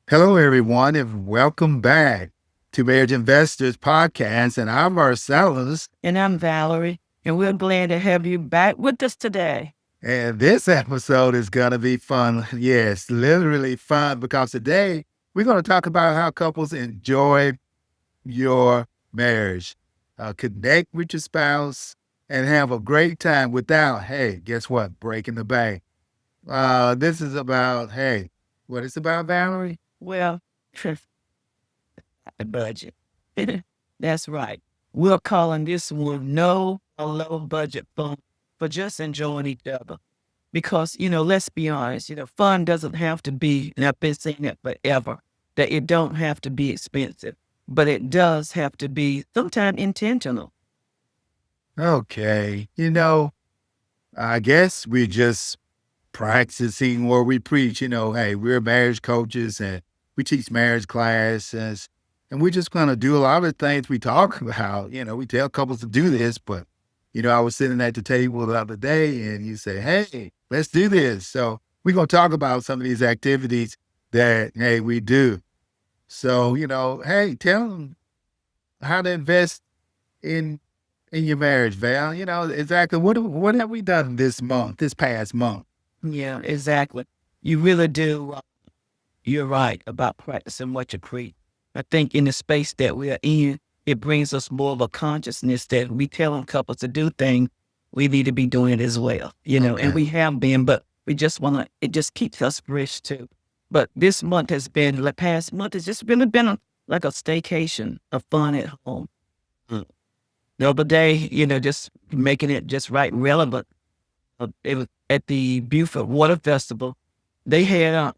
Hello, everyone, and welcome back to Marriage Investors Podcast. And I'm Marcellus. And I'm Valerie, and we're glad to have you back with us today. And this episode is going to be fun. Yes, literally fun, because today we're going to talk about how couples enjoy your marriage, connect with your spouse, and have a great time without, hey, guess what? Breaking the bank. This is about, hey, what is about, Valerie? Well, the budget. That's right. We're calling this one no or low budget fun for just enjoying each other. Because, let's be honest, fun doesn't have to be, and I've been saying that forever, that it don't have to be expensive, but it does have to be sometimes intentional. Okay. I guess we're just practicing what we preach. Hey, we're marriage coaches and we teach marriage classes, and we're just going to do a lot of the things we talk about. We tell couples to do this, but, I was sitting at the table the other day and you say, hey, let's do this. So we're going to talk about some of these activities that, hey, we do. So, hey, tell them how to invest in your marriage, Val. Exactly what have we done this past month? Yeah, exactly. You really do. You're right about practicing what you preach. I think in the space that we're in, it brings us more of a consciousness that we telling couples to do things, we need to be doing it as well, and Okay. we have been, but we just want to, it just keeps us fresh too. But this month has been, the past month has just really been like a staycation of fun at home. Mm. The other day, just making it just right relevant. It was at the Beaufort Water Festival. They had out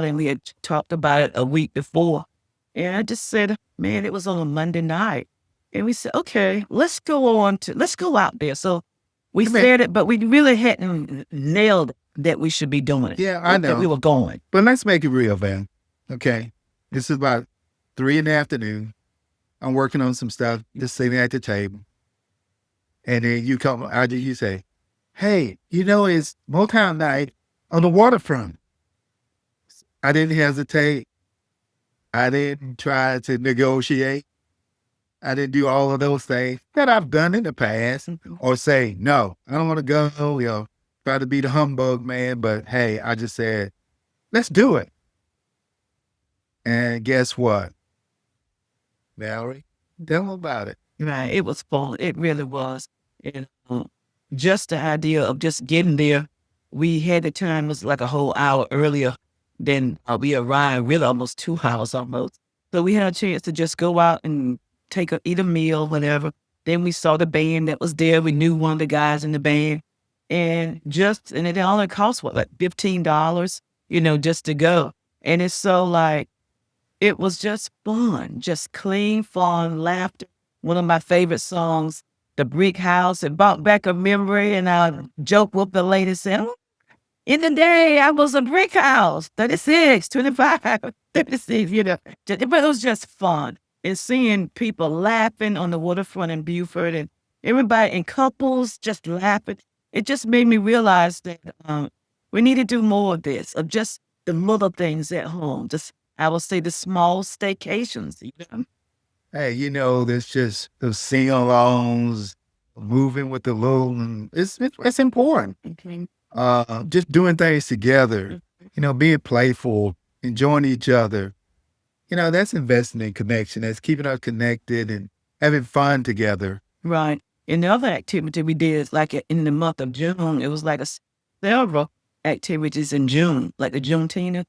and we had talked about it a week before. And I just said, man, it was on a Monday night. And we said, okay, let's go out there. So we I mean, said it, but we really hadn't nailed that we should be doing it. yeah, I That we know. were going. But let's make it real, Van. Okay. This is about 3 in the afternoon. I'm working on some stuff, just sitting at the table. And then you come out and you say, hey, it's Motown night on the waterfront. I didn't hesitate. I didn't try to negotiate. I didn't do all of those things that I've done in the past, or say, no, I don't want to go, try to be the humbug man. But hey, I just said, let's do it. And guess what, Valerie? Tell them about it. Right. It was fun. It really was. And just the idea of just getting there, we had the time was like a whole hour earlier than we arrived, really almost 2 hours almost. So we had a chance to just go out and eat a meal, whatever. Then we saw the band that was there. We knew one of the guys in the band. And it only cost what, like $15, just to go. And it's so like, it was just fun, just clean fun, laughter. One of my favorite songs, The Brick House. It brought back a memory, and I joked with the lady, said, "Oh, in the day, I was a brick house, 36, 25, 36, but it was just fun. And seeing people laughing on the waterfront in Beaufort and everybody in couples just laughing, it just made me realize that we need to do more of this, of just the little things at home. Just, I would say, the small staycations. Hey, there's just those sing-alongs, moving with the little, and it's important. Mhm. Just doing things together, being playful, enjoying each other. That's investing in connection. That's keeping us connected and having fun together. Right. And the other activity we did is like in the month of June, it was like several activities in June, like the Juneteenth.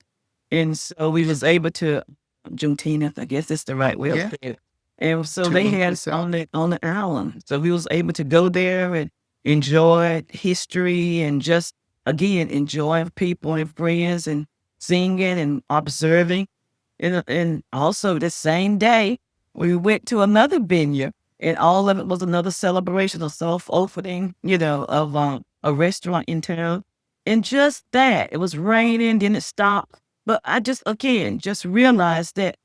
And so we was able to, Juneteenth, I guess that's the right way of Yeah. saying it. And so they had us on the island. So we was able to go there and enjoy history and just, again, enjoying people and friends and singing and observing. And also the same day, we went to another venue, and all of it was another celebration of self-opening, of a restaurant in town. And just that, it was raining, then it stopped. But I just, again, just realized that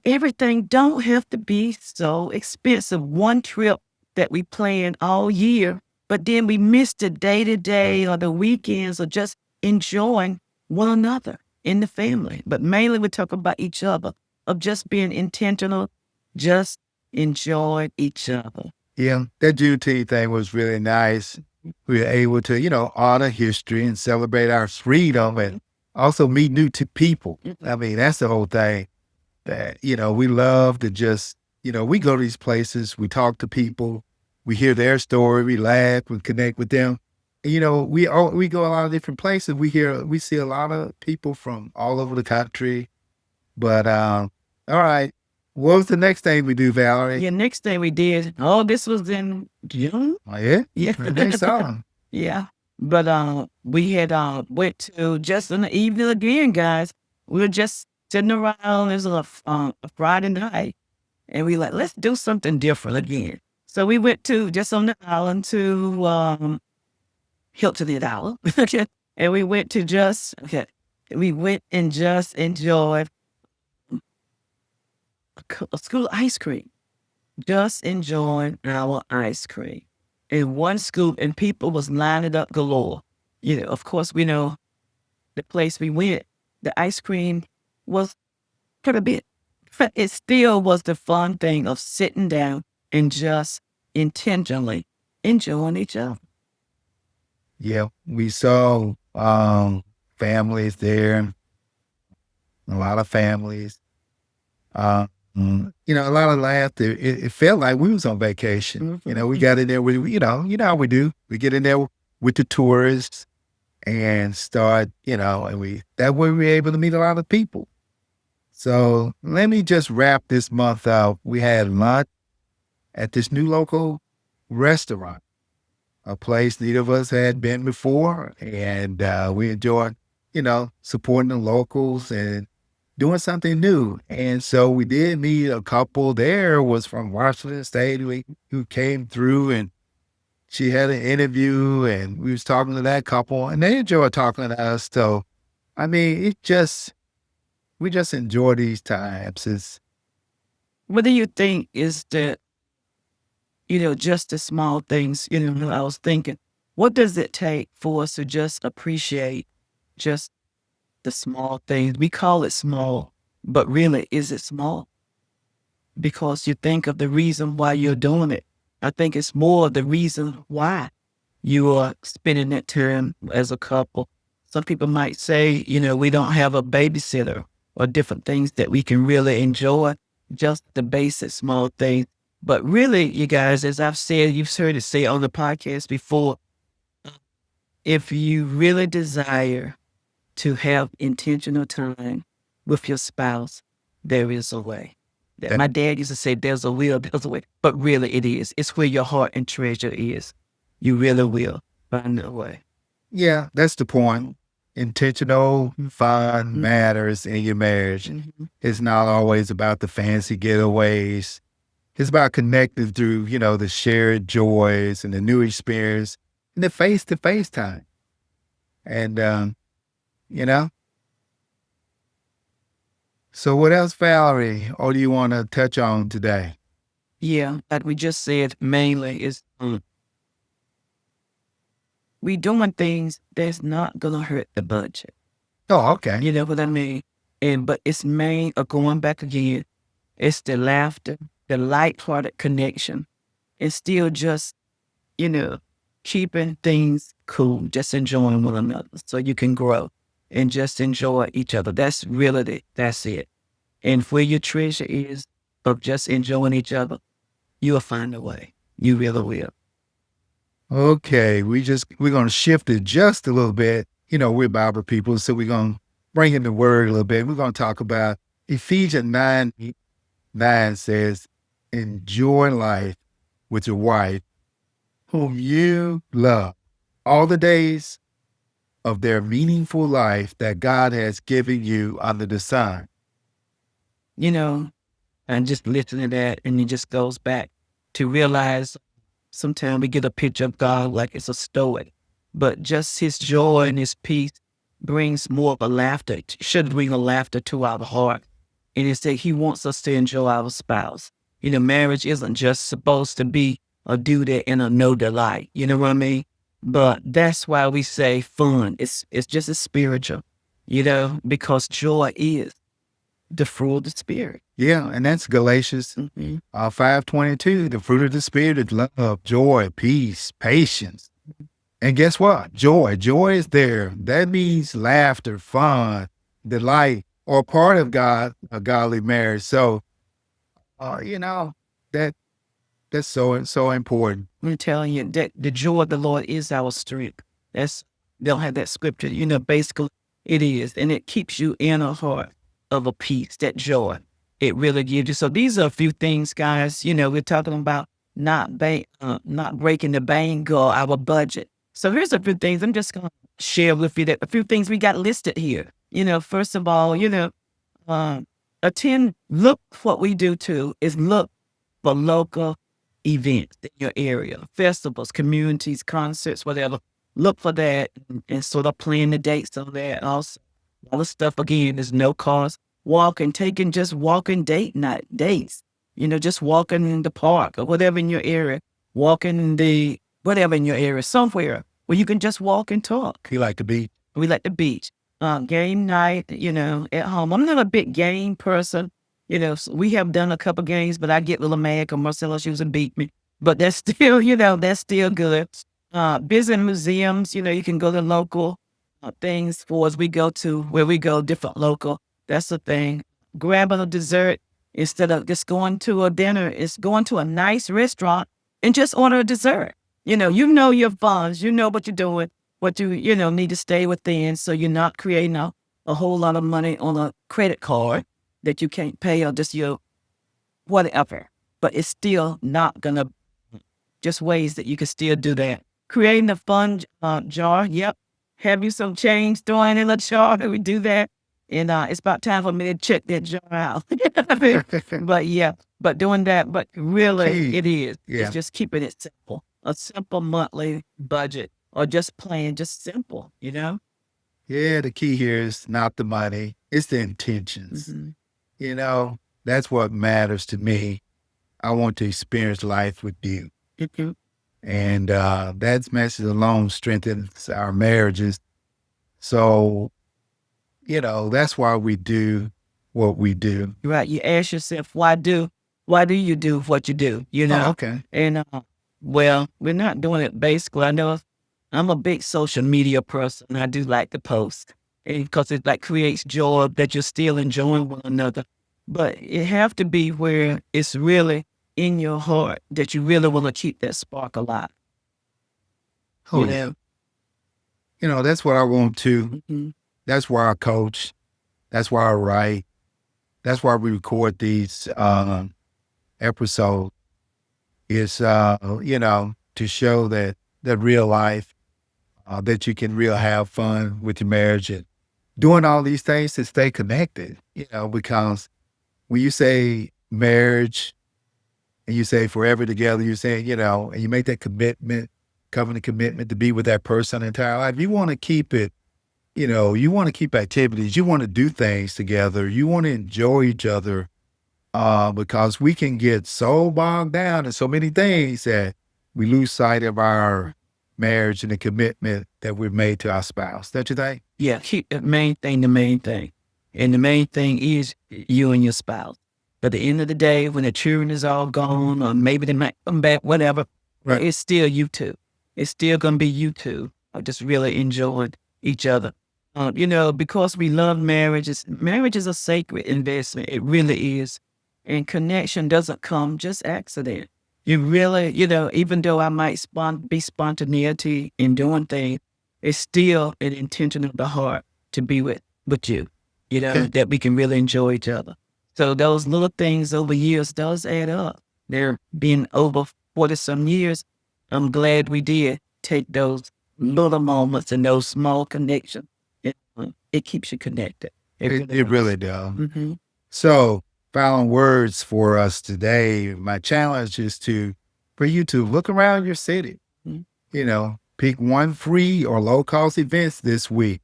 everything don't have to be so expensive. One trip that we planned all year, but then we missed the day to day or the weekends or just enjoying one another. in the family. But mainly we talk about each other, of just being intentional, just enjoy each other. Yeah, that Juneteenth thing was really nice. We were able to, honor history and celebrate our freedom and also meet new people. I mean, that's the whole thing that, we love to just, we go to these places, we talk to people, we hear their story, we laugh, we connect with them. And, we go a lot of different places. We see a lot of people from all over the country. But, all right. What was the next thing we do, Valerie? Yeah, next thing we did, this was in June. Oh, yeah? Yeah. Next song. Yeah. But we had went to just in the evening again, guys. We were just sitting around. It was a Friday night, and we like, let's do something different again. So we went to just on the island to Hilton Island, and we went to we went and just enjoyed a school ice cream. Just enjoying our ice cream. In one scoop, and people was lining up galore. Of course, we know the place we went, the ice cream was quite a bit. But it still was the fun thing of sitting down and just intentionally enjoying each other. Yeah, we saw families there, a lot of families. A lot of laughter. It felt like we was on vacation. We got in there with, how we do. We get in there with the tourists and start, and that way we're able to meet a lot of people. So let me just wrap this month out. We had lunch at this new local restaurant, a place neither of us had been before. And we enjoyed, supporting the locals and doing something new. And so we did meet a couple there was from Washington State who came through, and she had an interview, and we was talking to that couple, and they enjoyed talking to us. So, I mean, we just enjoy these times. What do you think is just the small things? I was thinking, what does it take for us to just appreciate just the small things? We call it small, but really, is it small? Because you think of the reason why you're doing it. I think it's more the reason why you are spending that time as a couple. Some people might say, we don't have a babysitter or different things that we can really enjoy, just the basic small things. But really, you guys, as I've said, you've heard it say on the podcast before, if you really desire to have intentional time with your spouse, there is a way. My dad used to say, there's a will, there's a way. But really it is. It's where your heart and treasure is. You really will find a way. Yeah, that's the point. Intentional fun matters in your marriage. It's not always about the fancy getaways. It's about connecting through, the shared joys and the new experience and the face-to-face time. And, so what else, Valerie, or do you want to touch on today? Yeah, like we just said, mainly is we doing things that's not going to hurt the budget. Oh, okay. You know what I mean? But it's main, going back again, it's the laughter, the lighthearted connection. It's still just, keeping things cool, just enjoying one another so you can grow and just enjoy each other. That's really that's it. And where your treasure is of just enjoying each other, you'll find a way. You really will. Okay, we're going to shift it just a little bit. We're Bible people, so we're going to bring in the word a little bit. We're going to talk about Ephesians 9 says, enjoy life with your wife, whom you love, all the days of their meaningful life that God has given you under the sun. And just listening to that, and it just goes back to realize sometimes we get a picture of God like it's a stoic, but just his joy and his peace brings more of a laughter. It should bring a laughter to our heart. And it's that he wants us to enjoy our spouse. Marriage isn't just supposed to be a do that and a no delight. You know what I mean? But that's why we say fun. It's just as spiritual. because joy is the fruit of the Spirit. Yeah, and that's Galatians Hmm 5:22. The fruit of the Spirit is love, joy, peace, patience. And guess what? Joy. Joy is there. That means laughter, fun, delight, or part of a godly marriage. So, you know, that that's so important. I'm telling you that the joy of the Lord is our strength. That's They'll have that scripture. Basically it is, and it keeps you in a heart of a peace. That joy it really gives you. So these are a few things, guys. We're talking about not breaking the bank or our budget. So here's a few things I'm just gonna share with you. That a few things we got listed here. First of all, uh, look. What we do too is look for local events in your area, festivals, communities, concerts, whatever. Look for that and sort of plan the dates on that. Also, all the stuff again is no cost. Just walking date night dates. Just walking in the park or whatever in your area, walking in the whatever in your area, somewhere where you can just walk and talk. You like to be? We like the beach. Game night, at home. I'm not a big game person. So we have done a couple games, but I get a little mad because Marcellus used to beat me. But that's still, that's still good. Visit museums, you can go to local things for as we go to where we go, different local. That's the thing. Grabbing a dessert instead of just going to a dinner, it's going to a nice restaurant and just order a dessert. You know your funds, you know what you're doing, what you need to stay within, so you're not creating a whole lot of money on a credit card that you can't pay or just your whatever. But it's still not gonna just ways that you can still do that. Creating a fund jar. Yep. Have you some change throwing in a jar? We do that. And it's about time for me to check that jar out. But yeah, but doing that, but really Key. it is. Yeah. It's just keeping it simple. A simple monthly budget or just playing just simple, Yeah, the key here is not the money, it's the intentions. Mhm. You know, that's what matters to me. I want to experience life with you. Mhm. And that message alone strengthens our marriages. So, that's why we do what we do. Right. You ask yourself, why do you do what you do? Oh, okay. And well, we're not doing it basically. I know I'm a big social media person. I do like to post because it like creates joy that you're still enjoying one another. But it have to be where it's really in your heart that you really want to keep that spark alive. Oh, yeah. That's what I want to. Mhm. That's why I coach. That's why I write. That's why we record these episodes. Is to show that real life, that you can real have fun with your marriage and doing all these things to stay connected. Because when you say marriage and you say forever together, you say and you make that commitment, covenant commitment to be with that person entire life. You want to keep it. You want to keep activities. You want to do things together. You want to enjoy each other. Because we can get so bogged down in so many things that we lose sight of our marriage and the commitment that we've made to our spouse. Don't you think? Yeah, keep the main thing the main thing. And the main thing is you and your spouse. But at the end of the day, when the children is all gone, or maybe they might come back, whatever, Right. it's still you two. It's still going to be you two. Just really enjoying each other. Because we love marriage is a sacred investment. It really is. And connection doesn't come just accident. You really, even though I might be spontaneity in doing things, it's still an intention of the heart to be with you, that we can really enjoy each other. So those little things over years, those add up. They're been over 40 some years. I'm glad we did take those little moments and those small connections. It keeps you connected. It really does. Mm-hmm. So, final words for us today. My challenge is for you to look around your city. Mhm. Pick one free or low cost events this week.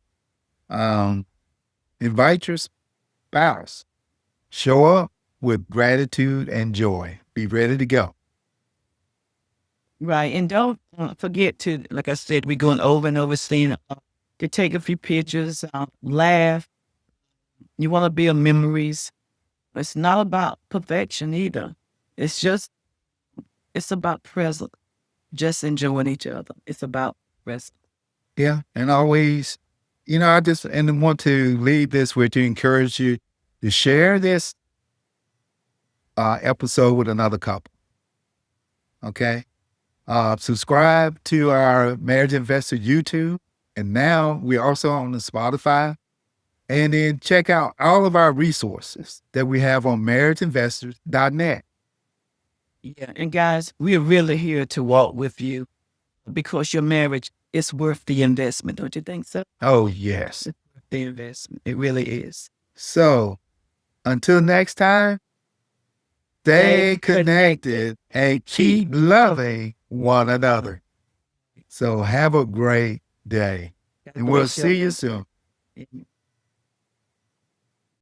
Invite your spouse. Show up with gratitude and joy. Be ready to go. Right. And don't forget to, like I said, we're going over and over saying to take a few pictures, laugh. You want to build memories. It's not about perfection either. It's about present, just enjoying each other. It's about present. Yeah. And always, I just and want to leave this with you, encourage you to share this episode with another couple. Okay. Subscribe to our Marriage Investor YouTube. And now we're also on the Spotify. And then check out all of our resources that we have on marriageinvestors.net. Yeah. And guys, we're really here to walk with you because your marriage is worth the investment. Don't you think so? Oh, yes. It's worth the investment. It really is. So until next time, stay connected and keep loving one another. So have a great day. And we'll see you soon.